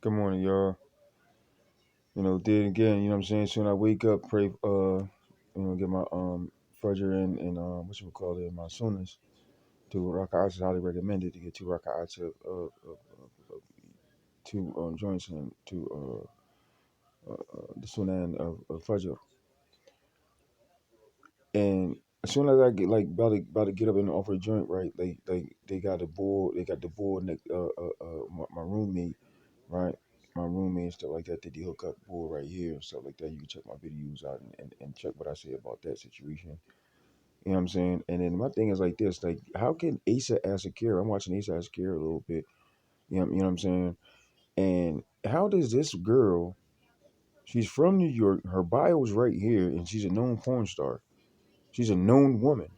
Good morning, y'all. Then again, what I'm saying? Soon I wake up, pray, get my Fajr in what you call it, my sunnahs. Two rak'ahs is highly recommended to get two rak'ahs of two joints and two the sunnah of Fajr. And as soon as I get like about to get up and offer a joint, right? They got the board, next my roommate, right? My roommate and stuff like that. They hook up board right here and stuff like that. You can check my videos out and check what I say about that situation. You know what I'm saying? And then my thing is like this, like how can Asa Asakura, I'm watching Asa Asakura a little bit, you know what I'm saying? And how does this girl, she's from New York, her bio is right here, and she's a known porn star. She's a known woman.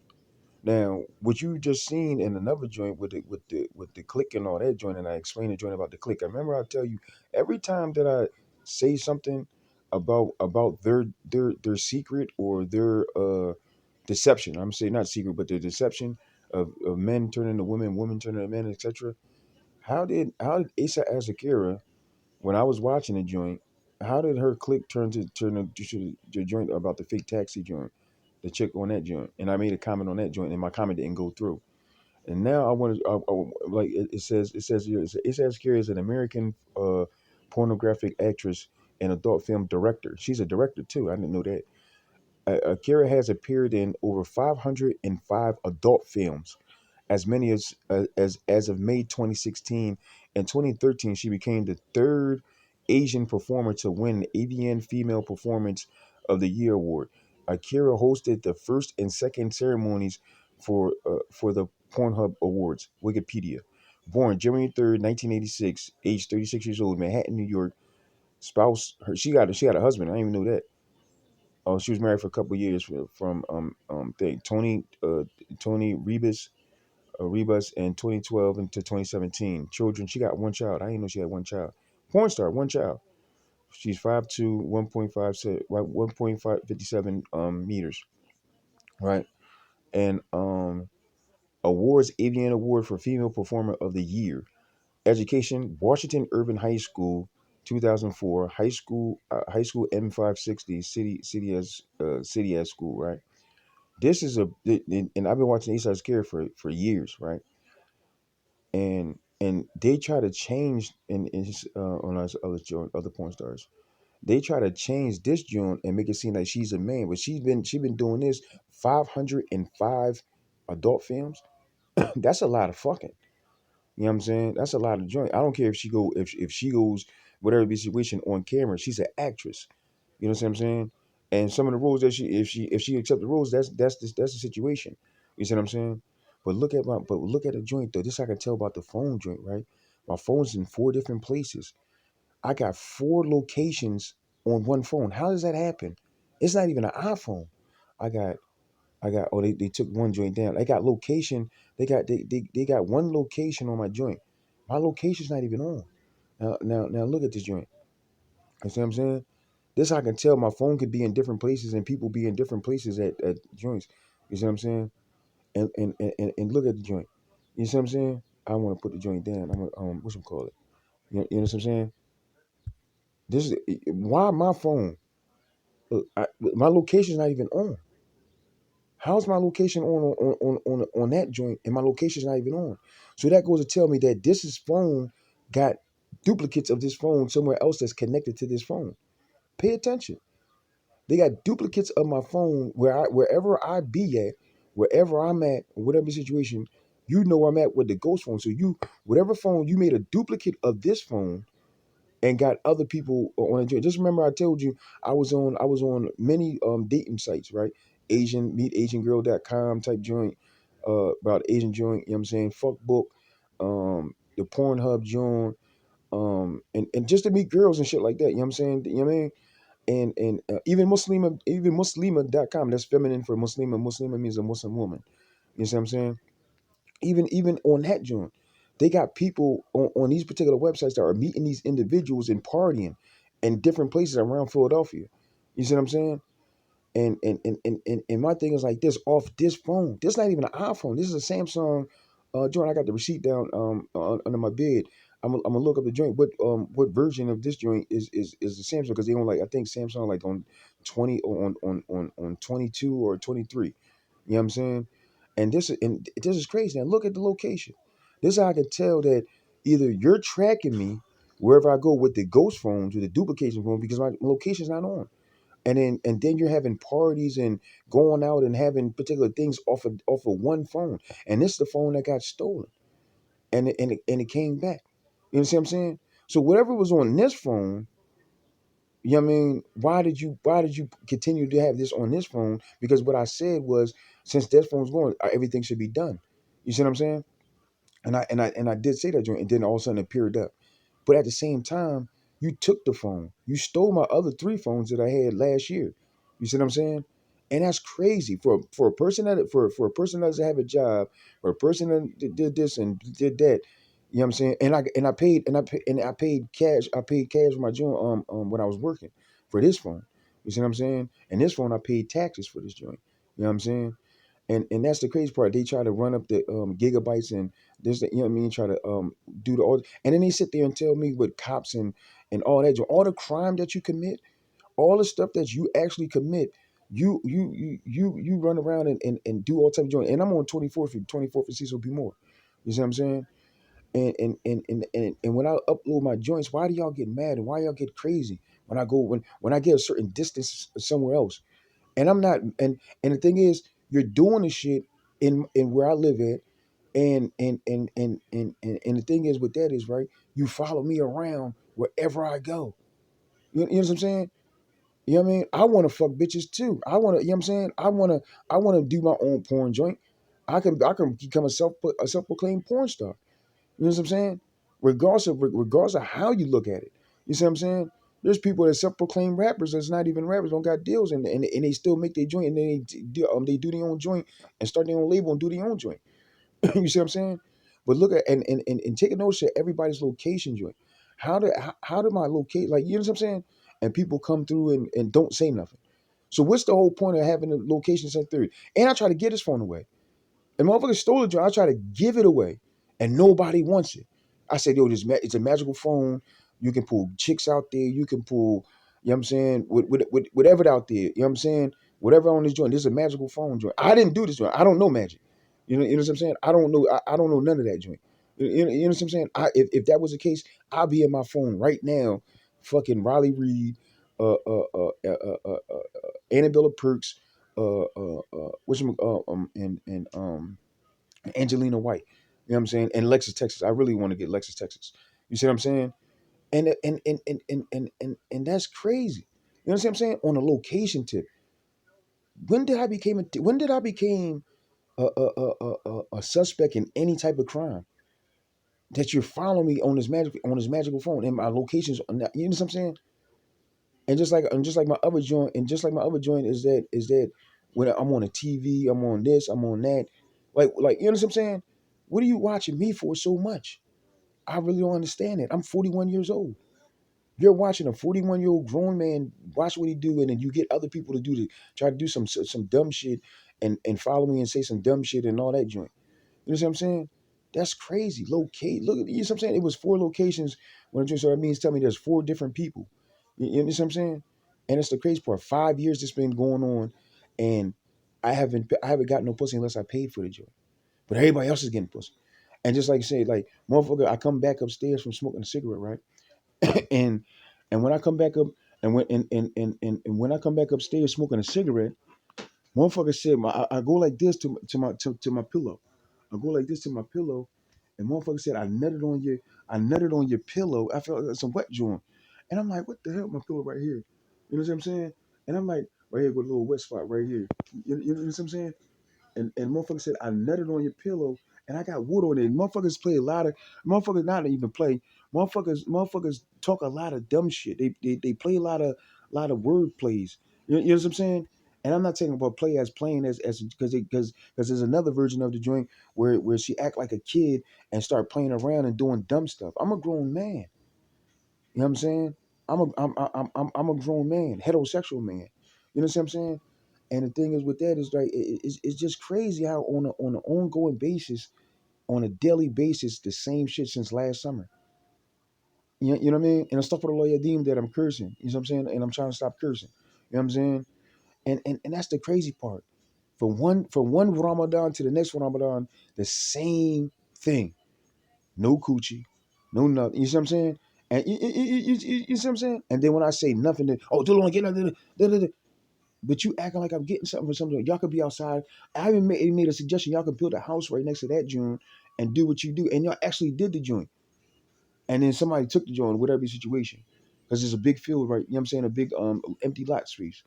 Now, what you just seen in another joint with the click and all that joint, and I explained the joint about the click. I remember I tell you every time that I say something about their secret or their deception. I'm saying not secret, but their deception of men turning to women, women turning to men, etc. How did Asa Azakira, when I was watching the joint, how did her click turn to the joint about the fake taxi joint? The chick on that joint, and I made a comment on that joint, and my comment didn't go through. And now I want to, like it says here, it says Carey is an American pornographic actress and adult film director. She's a director too. I didn't know that. Akira has appeared in over 505 adult films, as many as of May 2016. In 2013, she became the third Asian performer to win the AVN Female Performance of the Year award. Akira hosted the first and second ceremonies for the Pornhub Awards. Wikipedia. Born January 3rd, 1986, age 36 years old, Manhattan, New York. Spouse, she got a husband. I didn't even know that. Oh, she was married for a couple of years from thing Tony Rebus in 2012 into 2017. Children, she got one child. I didn't know she had one child. Porn star, one child. She's 5'2", 1.57 meters, right? And awards, AVN Award for Female Performer of the Year. Education, Washington Urban High School, 2004. High school M560, city as school, right? This is and I've been watching East Side Scare for years, right? And they try to change in his, on us other porn stars. They try to change this joint and make it seem like she's a man, but she been doing this 505 adult films. That's a lot of fucking. You know what I'm saying? That's a lot of joint. I don't care if she goes whatever the situation on camera. She's an actress. You know what I'm saying? And some of the rules that she if she accept the rules, that's the situation. You see what I'm saying? But look at the joint though. This I can tell about the phone joint, right? My phone's in four different places. I got four locations on one phone. How does that happen? It's not even an iPhone. I got they took one joint down. They got one location on my joint. My location's not even on. Now look at this joint. You see what I'm saying? This I can tell my phone could be in different places and people be in different places at joints. You see what I'm saying? And look at the joint. You see what I'm saying? I want to put the joint down. I'm gonna what's it call it? You know what I'm saying? This is why my phone. Look, my location's not even on. How's my location on that joint and my location's not even on? So that goes to tell me that this phone got duplicates of this phone somewhere else that's connected to this phone. Pay attention. They got duplicates of my phone wherever I be at, wherever I'm at, whatever situation, you know I'm at with the ghost phone. So whatever phone you made a duplicate of this phone and got other people on it. Just remember I told you I was on many dating sites, right? Meetasiangirl.com type joint, about Asian joint, you know what I'm saying? Fuckbook, the Pornhub joint, and just to meet girls and shit like that, you know what I'm saying? You know what I mean? And even Muslima.com, that's feminine for Muslima. Muslima means a Muslim woman. You see what I'm saying? Even on that joint, they got people on these particular websites that are meeting these individuals and partying in different places around Philadelphia. You see what I'm saying? And my thing is like this off this phone. This not even an iPhone. This is a Samsung joint. I got the receipt down under my bed. I'm gonna look up the joint. What version of this joint is the Samsung? Because they on like I think Samsung like on 20 or on 22 or 23. You know what I'm saying? And this is crazy. Now look at the location. This is how I can tell that either you're tracking me wherever I go with the ghost phones with the duplication phone because my location's not on. And then you're having parties and going out and having particular things off of one phone. And this is the phone that got stolen. And it came back. You know what I'm saying? So whatever was on this phone, you know what I mean, why did you continue to have this on this phone? Because what I said was since this phone's going, everything should be done. You see what I'm saying? And I did say that joint, and then all of a sudden it appeared up. But at the same time, you took the phone. You stole my other three phones that I had last year. You see what I'm saying? And that's crazy for a person for a person that doesn't have a job, or a person that did this and did that. You know what I'm saying? And I paid cash. I paid cash for my joint when I was working for this phone. You see what I'm saying? And this phone I paid taxes for this joint. You know what I'm saying? And that's the crazy part. They try to run up the gigabytes and this, you know what I mean, try to do the all, and then they sit there and tell me with cops and all that, all the crime that you commit, all the stuff that you actually commit, you run around and do all type of joint. And I'm on 24th and Cecil B. More. You see what I'm saying? And when I upload my joints, why do y'all get mad and why y'all get crazy when I go when I get a certain distance somewhere else? And I'm not and the thing is, you're doing the shit in where I live at, and the thing is with that is right, you follow me around wherever I go. You know what I'm saying? You know what I mean? I want to fuck bitches too. I want to, you know what I'm saying? I want to do my own porn joint. I can become a self proclaimed porn star. You know what I'm saying? Regardless of how you look at it. You see what I'm saying? There's people that self-proclaimed rappers that's not even rappers, don't got deals, and they still make their joint, and they do their own joint and start their own label and do their own joint. You see what I'm saying? But look at and take a notice of everybody's location joint. How did my locate, like, you know what I'm saying? And people come through and don't say nothing. So what's the whole point of having a location set through? And I try to get his phone away. And motherfucker stole it. I try to give it away, and nobody wants it. I said, yo, it's a magical phone. You can pull chicks out there. You can pull, you know what I'm saying, with whatever out there. You know what I'm saying? Whatever on this joint. This is a magical phone joint. I didn't do this joint. I don't know magic. You know what I'm saying? I don't know. I don't know none of that joint. You know what I'm saying? If that was the case, I'll be in my phone right now, fucking Riley Reed, Annabella Perks, and Angelina White. You know what I'm saying? And Lexus, Texas. I really want to get Lexus, Texas. You see what I'm saying? And that's crazy. You know what I'm saying? On a location tip. When did I became a suspect in any type of crime? That you're following me on this magical phone and my locations. You know what I'm saying? And just like my other joint, is that when I'm on a TV, I'm on this, I'm on that. Like you know what I'm saying? What are you watching me for so much? I really don't understand it. I'm 41 years old. You're watching a 41-year-old grown man watch what he do, and then you get other people to try to do some dumb shit and follow me and say some dumb shit and all that joint. You know what I'm saying? That's crazy. Locate. Look at, you know what I'm saying? It was four locations when I joined. So that means tell me there's four different people. You know what I'm saying? And it's the crazy part. 5 years this been going on, and I haven't got no pussy unless I paid for the joint. But everybody else is getting pussy. And just like you say, like, motherfucker, I come back upstairs from smoking a cigarette, right? and and when I come back up and when I come back upstairs smoking a cigarette, motherfucker said I go like this to my pillow. I go like this to my pillow, and motherfucker said I nutted on your pillow. I felt like some wet joint. And I'm like, what the hell? My pillow right here. You know what I'm saying? And I'm like, right here, got a little wet spot right here. You know what I'm saying? And motherfucker said, I nutted on your pillow and I got wood on it. Motherfuckers play a lot of motherfuckers not even play. Motherfuckers talk a lot of dumb shit. They play a lot of word plays. You know what I'm saying? And I'm not talking about play as playing as because there's another version of the joint where she act like a kid and start playing around and doing dumb stuff. I'm a grown man. You know what I'm saying? I'm a grown man, heterosexual man. You know what I'm saying? And the thing is with that is like it's just crazy how on an ongoing basis, on a daily basis, the same shit since last summer. You know what I mean? And stuff for the lawyer deemed that I'm cursing. You know what I'm saying? And I'm trying to stop cursing. You know what I'm saying? And that's the crazy part. From one Ramadan to the next Ramadan, the same thing. No coochie, no nothing. You see what I'm saying? And you see what I'm saying? And then when I say nothing, then, oh, don't want to get nothing. But you acting like I'm getting something for something. Y'all could be outside. I even made a suggestion. Y'all could build a house right next to that joint and do what you do. And y'all actually did the joint. And then somebody took the joint, whatever the situation. Because there's a big field, right? You know what I'm saying? A big empty lot space.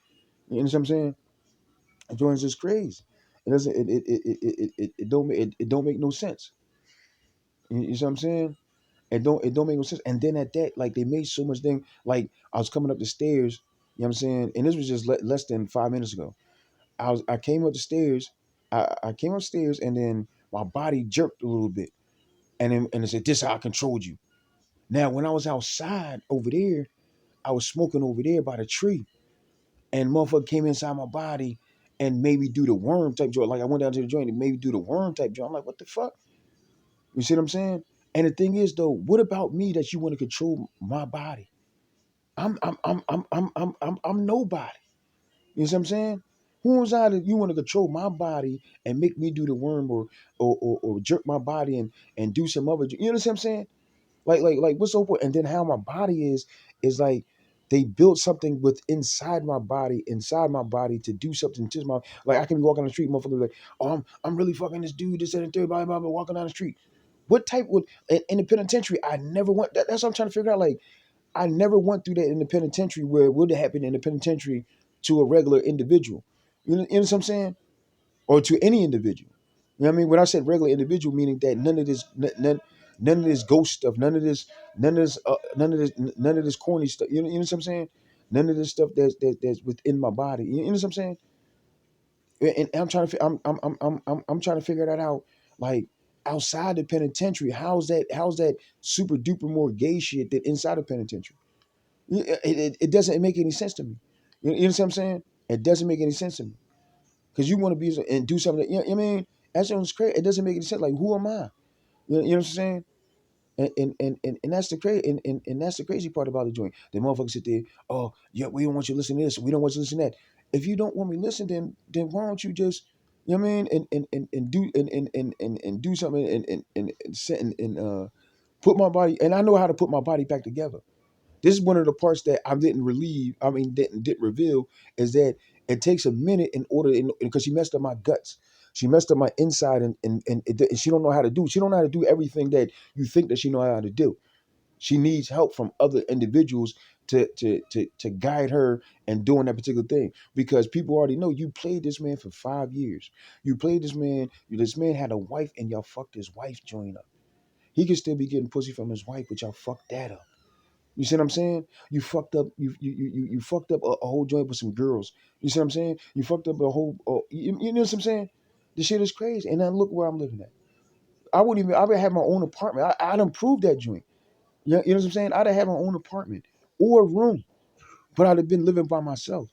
You know what I'm saying? The joint's just crazy. It doesn't it don't make no sense. You see what I'm saying? It don't make no sense. And then at that, like they made so much thing. Like I was coming up the stairs, you know what I'm saying? And this was just less than 5 minutes ago. I came up the stairs, I came upstairs and then my body jerked a little bit. And it said, this is how I controlled you. Now when I was outside over there, I was smoking over there by the tree. And motherfucker came inside my body and made me do the worm type joint. Like I went down to the joint and made me do the worm type joint. I'm like, what the fuck? You see what I'm saying? And the thing is though, what about me that you want to control my body? I'm nobody. You see what I'm saying? Who was I that you want to control my body and make me do the worm or jerk my body and do some other, you know what I'm saying? Like what's so important? And then how my body is like they built something with inside my body to do something to my, like I can be walking on the street, motherfuckers like, oh, I'm really fucking this dude, this and the third, blah blah blah, walking down the street. What type would in the penitentiary? I never went. That's what I'm trying to figure out. Like I never went through that in the penitentiary where it would have happened in the penitentiary to a regular individual. You know what I'm saying? Or to any individual. You know what I mean? When I said regular individual, meaning that none of this ghost stuff, none of this corny stuff. You know what I'm saying? None of this stuff that's within my body. You know what I'm saying? And I'm trying to I'm trying to figure that out. Like outside the penitentiary, how's that super duper more gay shit than inside the penitentiary? It doesn't make any sense to me. You know what I'm saying? It doesn't make any sense to me because you want to be and do something. You know what I mean? That sounds crazy. It doesn't make any sense. Like who am I? You know what I'm saying? And that's the crazy and that's the crazy part about the joint. The motherfuckers sit there. Oh yeah, we don't want you to listen to this. We don't want you to listen to that. If you don't want me to listen, then why don't you just, you know what I mean, and do something and put my body, and I know how to put my body back together. This is one of the parts that I didn't relieve. I mean, didn't reveal is that it takes a minute in order because she messed up my guts. She messed up my inside, and she don't know how to do. She don't know how to do everything that you think that she know how to do. She needs help from other individuals to guide her and doing that particular thing because people already know you played this man for 5 years. You played this man. This man had a wife, and y'all fucked his wife joint up. He could still be getting pussy from his wife, but y'all fucked that up. You see what I'm saying? You fucked up. You fucked up a whole joint with some girls. You see what I'm saying? You fucked up a whole. You know what I'm saying? This shit is crazy. And now look where I'm living at. I wouldn't even. I would have my own apartment. I'd improve that joint. You know what I'm saying? I'd have had my own apartment or a room, but I'd have been living by myself.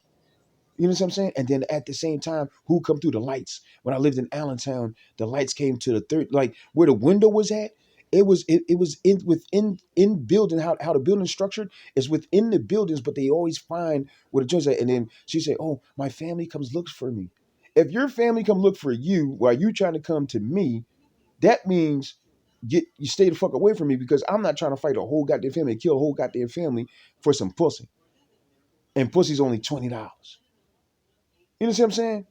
You know what I'm saying? And then at the same time, who come through the lights? When I lived in Allentown, the lights came to the third, like where the window was at. It was in building how the building's structured is within the buildings, but they always find where the joints at. And then she said, "Oh, my family comes looks for me." If your family come look for you while you trying to come to me, that means you stay the fuck away from me because I'm not trying to fight a whole goddamn family, kill a whole goddamn family for some pussy. And pussy's only $20. You know what I'm saying?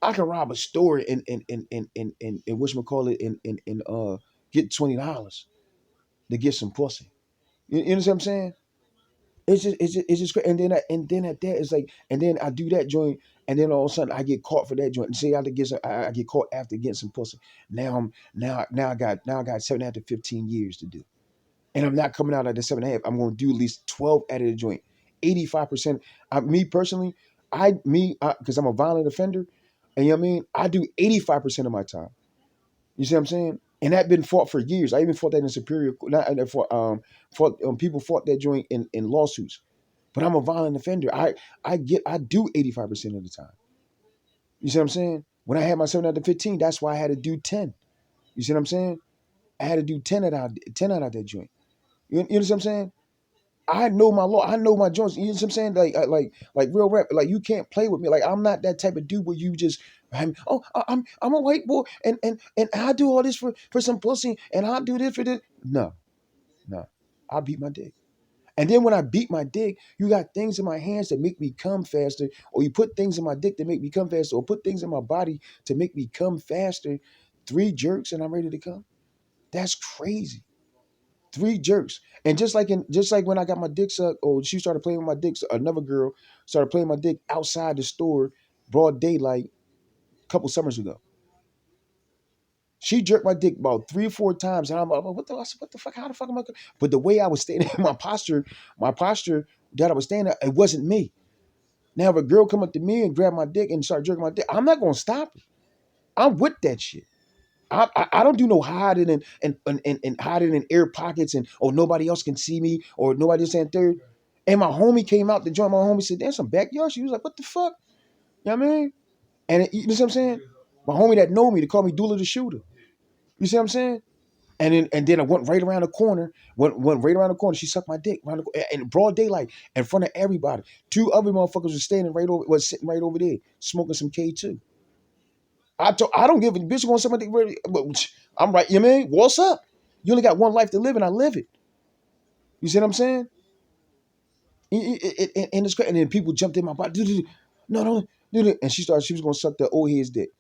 I can rob a store and whatchamacallit and get $20 to get some pussy. You know what I'm saying? It's just great. And then at that it's like and then I do that joint and then all of a sudden I get caught for that joint. And say I get caught after getting some pussy. Now I got 7.5 to 15 years to do. And I'm not coming out at the 7.5. I'm gonna do at least 12 out of the joint. 85%. Me personally, because I'm a violent offender, and you know what I mean, I do 85% of my time. You see what I'm saying? And that been fought for years. I even fought that in Superior. Not fought people fought that joint in lawsuits. But I'm a violent offender. I do 85% of the time. You see what I'm saying? When I had my 7 out of 15, that's why I had to do 10. You see what I'm saying? I had to do 10 out of that joint. You know what I'm saying? I know my law. I know my joints. You know what I'm saying? Like real rap. Like you can't play with me. Like I'm not that type of dude where you just, I'm a white boy and I do all this for some pussy and I do this for this. No, no, I beat my dick. And then when I beat my dick, you got things in my hands that make me come faster, or you put things in my dick that make me come faster, or put things in my body to make me come faster. 3 jerks and I'm ready to come. That's crazy. 3 jerks. And just like when I got my dick sucked, or she started playing with my dick, another girl started playing my dick outside the store, broad daylight, a couple summers ago. She jerked my dick about 3 or 4 times, and I'm like, what the fuck? How the fuck am I? But the way I was standing, my posture that I was standing, it wasn't me. Now, if a girl come up to me and grab my dick and start jerking my dick, I'm not gonna stop it. I'm with that shit. I don't do no hiding and hiding in air pockets and nobody else can see me or nobody else and third. And my homie came out to join. My homie said, "There's some backyard." She was like, "What the fuck?" You know what I mean? And you know what I'm saying? My homie that know me to call me Dula the Shooter. You see what I'm saying? And then I went right around the corner. Went right around the corner. She sucked my dick in broad daylight in front of everybody. 2 other motherfuckers was sitting right over there smoking some K2. I don't give a bitch want somebody really. I'm right. You know what I mean? What's up? You only got one life to live, and I live it. You see what I'm saying? And it's great. And then people jumped in my body. No, no, and she was gonna suck the old head's dick.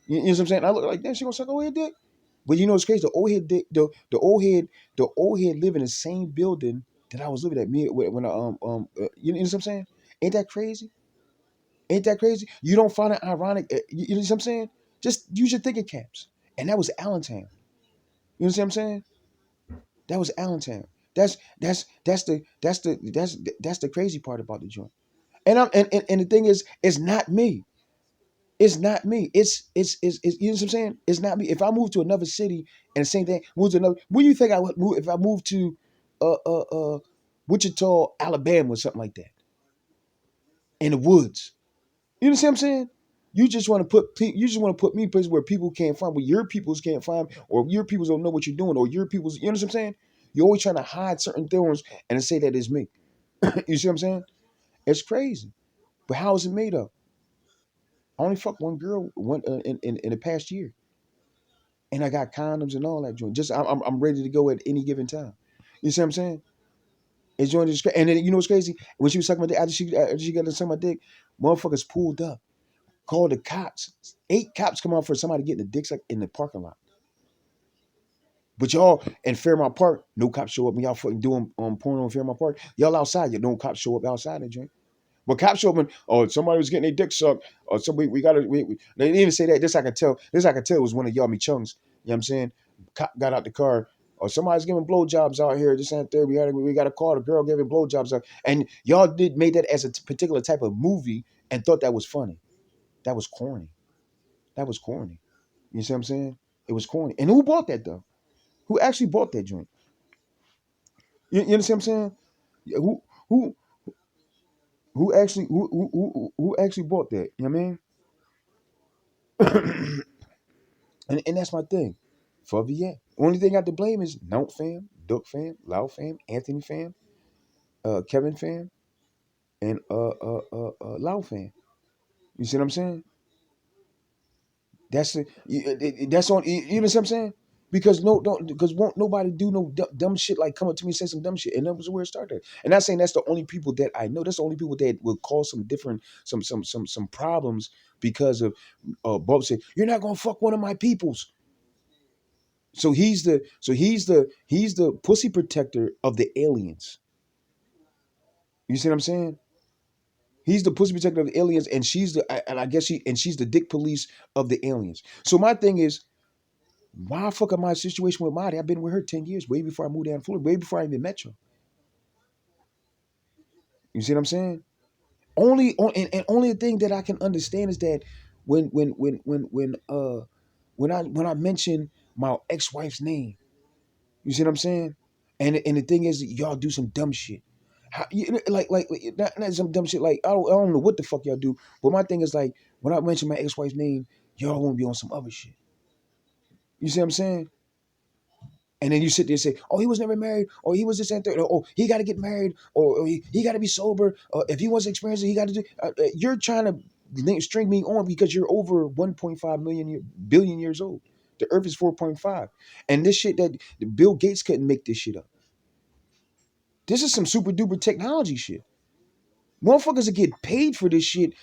You know what I'm saying? I look like that. She gonna suck old head dick. But you know it's crazy. The old head dick, the old head live in the same building that I was living at. Me when I you know what I'm saying? Ain't that crazy? Ain't that crazy? You don't find it ironic? You know what I'm saying? Just use your thinking caps. And that was Allentown. You know what I'm saying? That was Allentown. That's the crazy part about the joint. And the thing is, it's not me. It's not me. It's you know what I'm saying? It's not me. If I move to another city and the same thing, move to another, where do you think I would move if I moved to uh uh uh Wichita, Alabama or something like that? In the woods. You know what I'm saying? You just want to put me in places where people can't find, where your peoples can't find, or your peoples don't know what you're doing, or your peoples, you know what I'm saying? You're always trying to hide certain things and say that it's me. You see what I'm saying? It's crazy. But how is it made up? I only fucked one girl in the past year, and I got condoms and all that joint. Just I'm ready to go at any given time. You see what I'm saying? It's joint is crazy. And then you know what's crazy? When she was sucking my dick, after she got to suck my dick, motherfuckers pulled up, called the cops. 8 cops come out for somebody getting the dick sucked in the parking lot. But y'all in Fairmount Park, no cops show up. When y'all fucking doing porno in Fairmount Park, y'all outside. You no cops show up outside that joint. But cops show up and somebody was getting their dick sucked. Or somebody we got to. They didn't even say that. This I can tell. This I can tell was one of y'all me chungs. You know what I'm saying? Cop got out the car. Or somebody's giving blowjobs out here. This and third. We got a call. The girl giving blowjobs out. And y'all made that as a particular type of movie and thought that was funny. That was corny. That was corny. You see what I'm saying? It was corny. And who bought that though? Who actually bought that joint? You understand what I'm saying? Yeah, who who actually bought that? You know what I mean? And that's my thing. For yeah. Only thing I have to blame is Note fam, Duck fam, Lau fam, Anthony fam, Kevin fam, and Lau fam. You see what I'm saying? That's on. You know what I'm saying? Because no, don't because won't nobody do no dumb shit like come up to me and say some dumb shit, and that was where it started. And not saying that's the only people that I know. That's the only people that will cause some different some problems because of Bob said you're not gonna fuck one of my peoples. So he's the pussy protector of the aliens. You see what I'm saying? He's the pussy protector of the aliens, and and I guess she's the dick police of the aliens. So my thing is, why fuck up my situation with Marty? I've been with her 10 years, way before I moved down to Florida, way before I even met you. You see what I'm saying? And only thing that I can understand is that when I mention my ex-wife's name, you see what I'm saying? And the thing is, y'all do some dumb shit. Like not some dumb shit. Like I don't know what the fuck y'all do. But my thing is like when I mention my ex-wife's name, y'all won't be on some other shit. You see what I'm saying? And then you sit there and say, oh, he was never married, or he was this and that, or oh, he got to get married, or he got to be sober. If he wants to experience it, he got to do. You're trying to string me on because you're over 1.5 billion years old. The Earth is 4.5, and this shit that Bill Gates couldn't make this shit up. This is some super duper technology shit. Motherfuckers that get paid for this shit.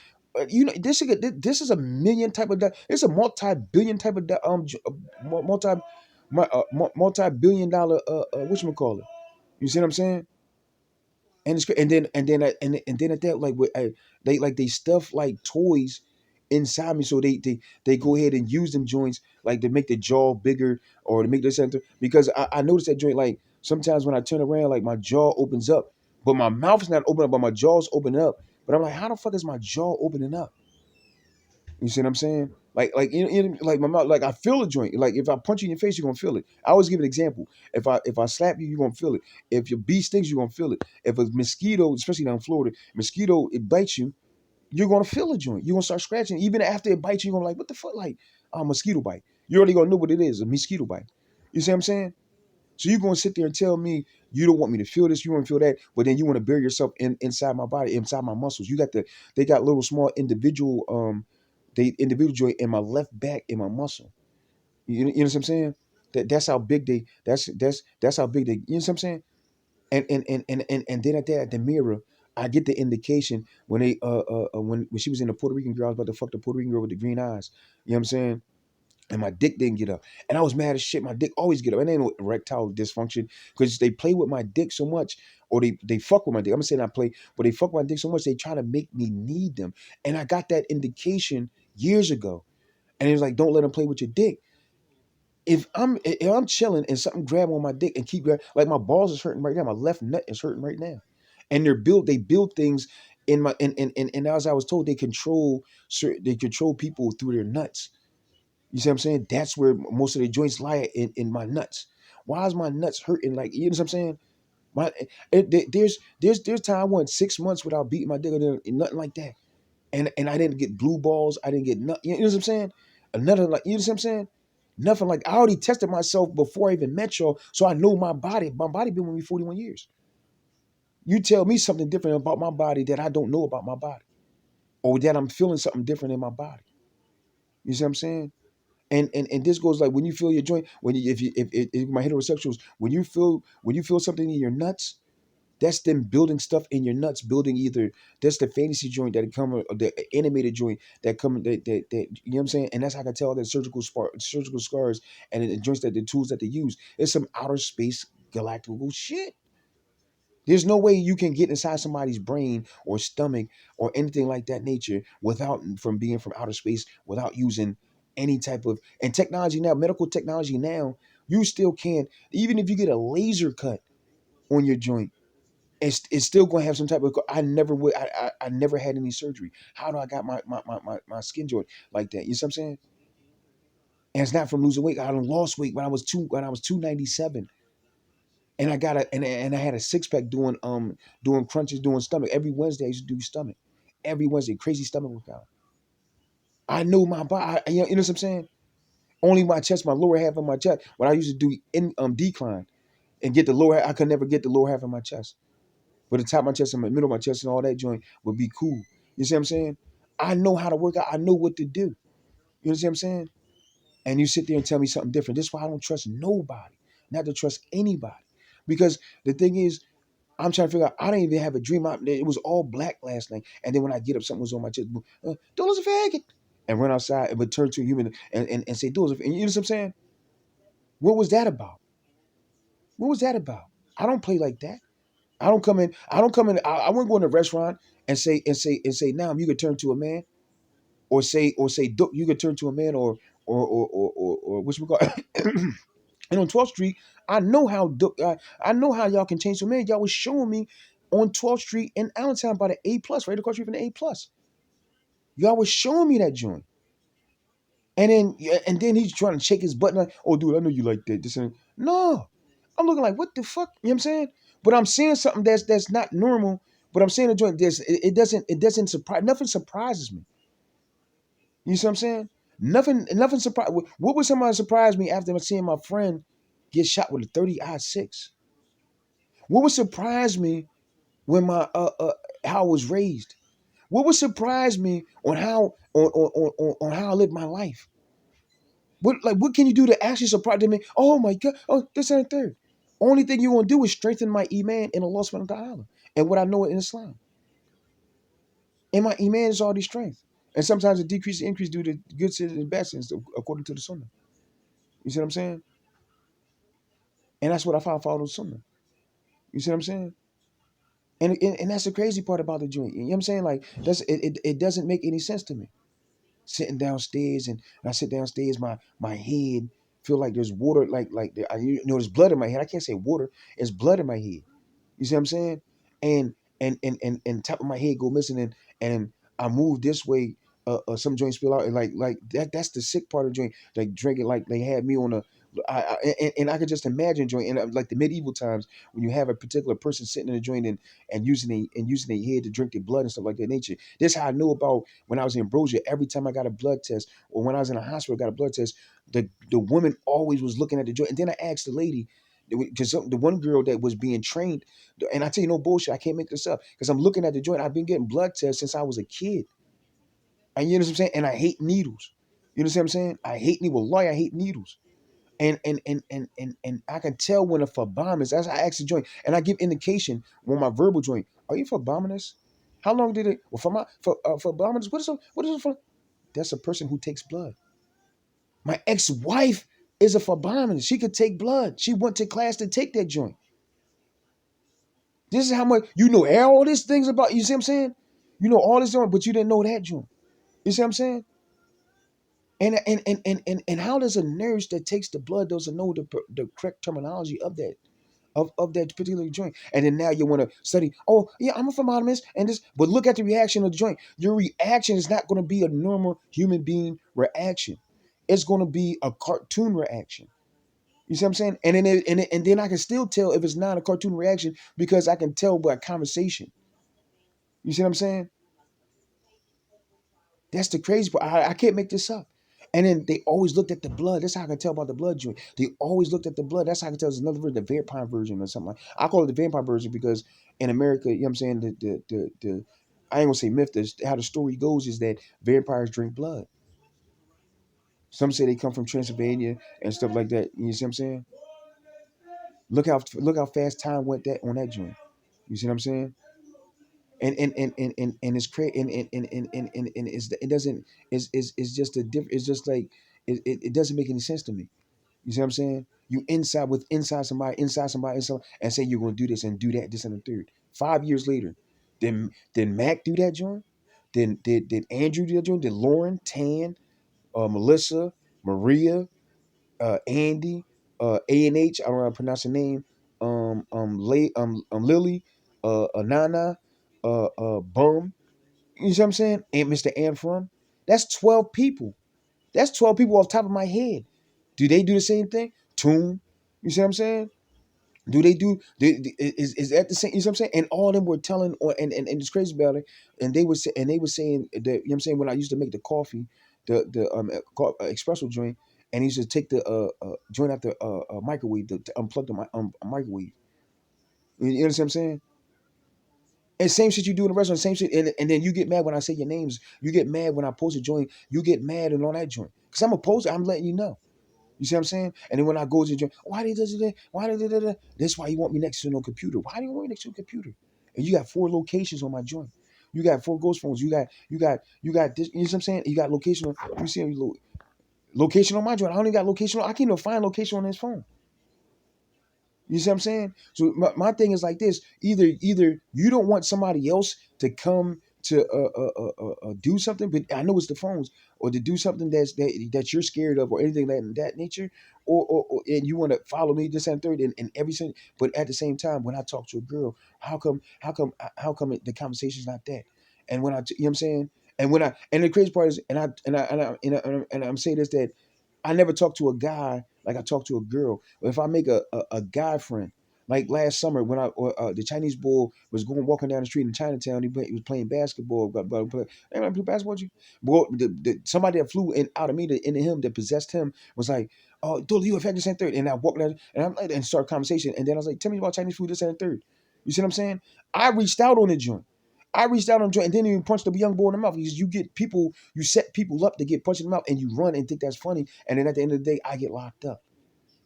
This is a million type of. It's a multi-billion type of multi multi-billion dollar whatchamacallit. You see what I'm saying? And it's and then at that like they stuff like toys inside me, so they go ahead and use them joints like to make the jaw bigger or to make the center, because I noticed that joint like sometimes when I turn around like my jaw opens up, but my mouth is not open up, but my jaw's opening up. But I'm like, how the fuck is my jaw opening up? You see what I'm saying? Like my mouth, like I feel a joint. Like if I punch you in your face, you're gonna feel it. I always give an example. If I slap you, you're gonna feel it. If your bee stings, you're gonna feel it. If a mosquito, especially down in Florida, mosquito it bites you, you're gonna feel a joint. You're gonna start scratching. Even after it bites you, you're gonna like, what the fuck? Like a mosquito bite. You already gonna know what it is, a mosquito bite. You see what I'm saying? So you're gonna sit there and tell me you don't want me to feel this, you want to feel that, but then you want to bury yourself inside my body, inside my muscles. They got little small individual they individual joint in my left back in my muscle. You know what I'm saying? That's how big that's how big they, you know what I'm saying? And then at that at the mirror, I get the indication when when she was in the Puerto Rican girl, I was about to fuck the Puerto Rican girl with the green eyes. You know what I'm saying? And my dick didn't get up. And I was mad as shit. My dick always get up. And ain't no erectile dysfunction because they play with my dick so much, or they fuck with my dick. I'm not saying I play, but they fuck with my dick so much they try to make me need them. And I got that indication years ago. And it was like, don't let them play with your dick. If I'm chilling and something grab on my dick and keep grabbing, like my balls is hurting right now, my left nut is hurting right now, and they build things in my and as I was told, they control people through their nuts. You see what I'm saying? That's where most of the joints lie in my nuts. Why is my nuts hurting? Like, you know what I'm saying? My there's time I went 6 months without beating my dick or nothing like that, and I didn't get blue balls. I didn't get nothing. You know what I'm saying? Another like, you know what I'm saying? Nothing like, I already tested myself before I even met y'all, so I know my body. My body been with me 41 years. You tell me something different about my body that I don't know about my body, or that I'm feeling something different in my body. You see what I'm saying? And this goes like when you feel your joint, when you if my heterosexuals, when you feel something in your nuts, that's them building stuff in your nuts, building either that's the fantasy joint that come or the animated joint that come that you know what I'm saying, and that's how I can tell that surgical scars and the joints that the tools that they use. It's some outer space galactical shit. There's no way you can get inside somebody's brain or stomach or anything like that nature without from being from outer space without using any type of and technology now, medical technology now, you still can't, even if you get a laser cut on your joint, it's still gonna have some type of I never had any surgery. How do I got my skin joint like that? You see what I'm saying? And it's not from losing weight. I done lost weight when I was 297. And I got and I had a six pack doing crunches, doing stomach. Every Wednesday I used to do stomach. Every Wednesday, crazy stomach workout. I know my body. You know what I'm saying? Only my chest, my lower half of my chest. What I used to do in decline and get the lower half, I could never get the lower half of my chest. But the top of my chest and the middle of my chest and all that joint would be cool. You see what I'm saying? I know how to work out. I know what to do. You know what I'm saying? And you sit there and tell me something different. This is why I don't trust nobody. Not to trust anybody. Because the thing is, I'm trying to figure out. I didn't even have a dream. It was all black last night, and then when I get up, something was on my chest. Dollars a faggot, and run outside and return to a human and say dollars. And you know what I'm saying? What was that about? What was that about? I don't play like that. I don't come in. I don't come in. I wouldn't go in a restaurant and say, now you could turn to a man, or say, you could turn to a man, or which we call. And on 12th Street, I know I know how y'all can change. So man, y'all was showing me on 12th Street in Allentown by the A plus, right across the street from the A plus. Y'all was showing me that joint. And then he's trying to shake his butt like, oh dude, I know you like that. This and no. I'm looking like, what the fuck? You know what I'm saying? But I'm seeing something that's not normal. But I'm seeing a joint. It doesn't surprise. Nothing surprises me. You see what I'm saying? Nothing surprise. What would somebody surprise me after seeing my friend? get shot with a 30-06. What would surprise me when my how I was raised? What would surprise me on how on how I live my life? What can you do to actually surprise me? Oh my God! Oh, this and the third. Only thing you're gonna do is strengthen my iman in Allah subhanahu wa ta'ala and what I know in Islam. And my iman is already strength. And sometimes it decrease and increase due to good sins and bad sins according to the sunnah. You see what I'm saying? And that's what I follow the sunnah. You see what I'm saying? And that's the crazy part about the joint. You know what I'm saying? Like it doesn't make any sense to me. Sitting downstairs and when I sit downstairs, my head feel like there's water, there's blood in my head. I can't say water, it's blood in my head. You see what I'm saying? And top of my head go missing and I move this way, some joints spill out and like that's the sick part of the joint. Like drinking, like they had me on a and I could just imagine joint in like the medieval times when you have a particular person sitting in a joint and using their head to drink their blood and stuff like that nature. This how I know about when I was in Ambrosia. Every time I got a blood test or when I was in a hospital got a blood test, the woman always was looking at the joint. And then I asked the lady, because the one girl that was being trained, and I tell you no bullshit, I can't make this up because I'm looking at the joint. I've been getting blood tests since I was a kid, and you know what I'm saying. And I hate needles. You know what I'm saying? I hate needles. Wallahi, I hate needles. And I can tell when a phlebotomist. That's how I ask the joint, and I give indication when my verbal joint. Are you phlebotomist? How long did it? Well, for phlebotomist, what is a that's a person who takes blood. My ex-wife is a phlebotomist. She could take blood. She went to class to take that joint. This is how much you know all these things about. You see what I'm saying? You know all this joint, but you didn't know that joint. You see what I'm saying? And how does a nurse that takes the blood doesn't know the correct terminology of that particular joint? And then now you want to study. Oh yeah, I'm a phlebotomist, and this. But look at the reaction of the joint. Your reaction is not going to be a normal human being reaction. It's going to be a cartoon reaction. You see what I'm saying? And then I can still tell if it's not a cartoon reaction because I can tell by conversation. You see what I'm saying? That's the crazy part. I can't make this up. And then they always looked at the blood. That's how I can tell about the blood joint. They always looked at the blood. That's how I can tell there's another version, the vampire version or something like. I call it the vampire version because in America, you know what I'm saying, the I ain't gonna say myth, how the story goes is that vampires drink blood. Some say they come from Transylvania and stuff like that. You see what I'm saying? Look how fast time went that on that joint. You see what I'm saying? And it's crazy and it doesn't it's just a different it's just like it doesn't make any sense to me. You see what I'm saying? You inside somebody and say you're gonna do this and do that, this and the third. 5 years later, did Mac do that joint? Did Andrew do that joint? Did Lauren, Tan, Melissa, Maria, Andy, A&H, I don't know how to pronounce the name, Lily, Nana, Bum, you see what I'm saying? And Mr. Anfrum. That's 12 people. That's 12 people off the top of my head. Do they do the same thing? Toon, you see what I'm saying? Do they do is that the same? You know what I'm saying? And all of them were telling, and it's crazy about it. And they were saying that, you know what I'm saying, when I used to make the coffee, the espresso joint, and he used to take the joint out the microwave to unplug the microwave. You understand what I'm saying? And same shit you do in the restaurant, same shit, and then you get mad when I say your names. You get mad when I post a joint. You get mad and on that joint because I'm a poster. I'm letting you know. You see what I'm saying? And then when I go to the joint, why they does it? Why they da? That's why you want me next to no computer. Why do you want me next to a computer? And you got 4 locations on my joint. You got 4 ghost phones. You got this. You know what I'm saying? You got location. You see location on my joint. I only got location. I can't even find location on this phone. You see what I'm saying? So my thing is like this: either you don't want somebody else to come to do something, but I know it's the phones, or to do something that you're scared of, or anything that nature, or and you want to follow me this and third, and everything. But at the same time, when I talk to a girl, how come the conversation's not that? And when you know what I'm saying, and the crazy part is, and I'm saying this, that I never talk to a guy like I talk to a girl. But if I make a guy friend, Like last summer when the Chinese boy was going walking down the street in Chinatown, he was playing basketball. Hey, man, play basketball. You? Boy, somebody that flew in out of me into him that possessed him was like, "Oh, Dula, you affected this and third." And I walked down and I'm like, and start a conversation. And then I was like, "Tell me about Chinese food, this and third." You see what I'm saying? I reached out on the joint. I reached out on the joint and didn't even punch the young boy in the mouth. Because you get people, you set people up to get punched in the mouth, and you run and think that's funny. And then at the end of the day, I get locked up.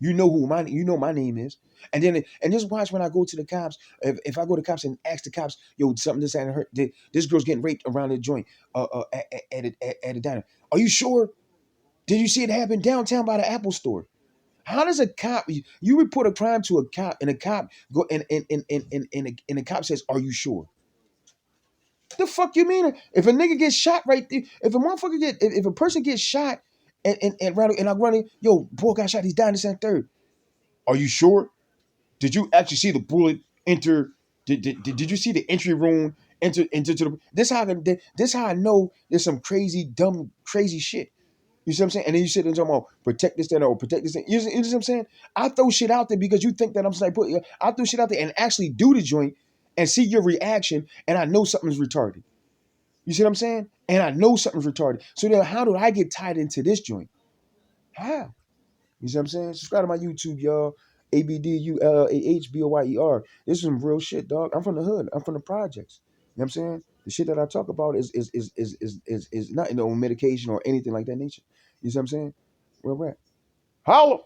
You know my name is. And just watch when I go to the cops. If I go to the cops and ask the cops, yo, something this and hurt. This girl's getting raped around the joint, at a diner. Are you sure? Did you see it happen downtown by the Apple store? How does a cop you report a crime to a cop and a cop go and the cop says, "Are you sure?" The fuck you mean? If a nigga gets shot right there, if a motherfucker if a person gets shot and I run in, yo, boy got shot, he's dying this and third. Are you sure? Did you actually see the bullet enter? Did you see the entry wound enter into the? This how I know there's some crazy dumb crazy shit. You see what I'm saying? And then you sit there and talking about protect this thing or protect this thing. You see what I'm saying? I throw shit out there because you think that I'm like I throw shit out there and actually do the joint and see your reaction, and I know something's retarded. You see what I'm saying? And I know something's retarded. So then how do I get tied into this joint? How? You see what I'm saying? Subscribe to my YouTube, y'all. ABDULAHBOYER. This is some real shit, dog. I'm from the hood. I'm from the projects. You know what I'm saying? The shit that I talk about is not no medication or anything like that nature. You see what I'm saying? Well, right. Holla.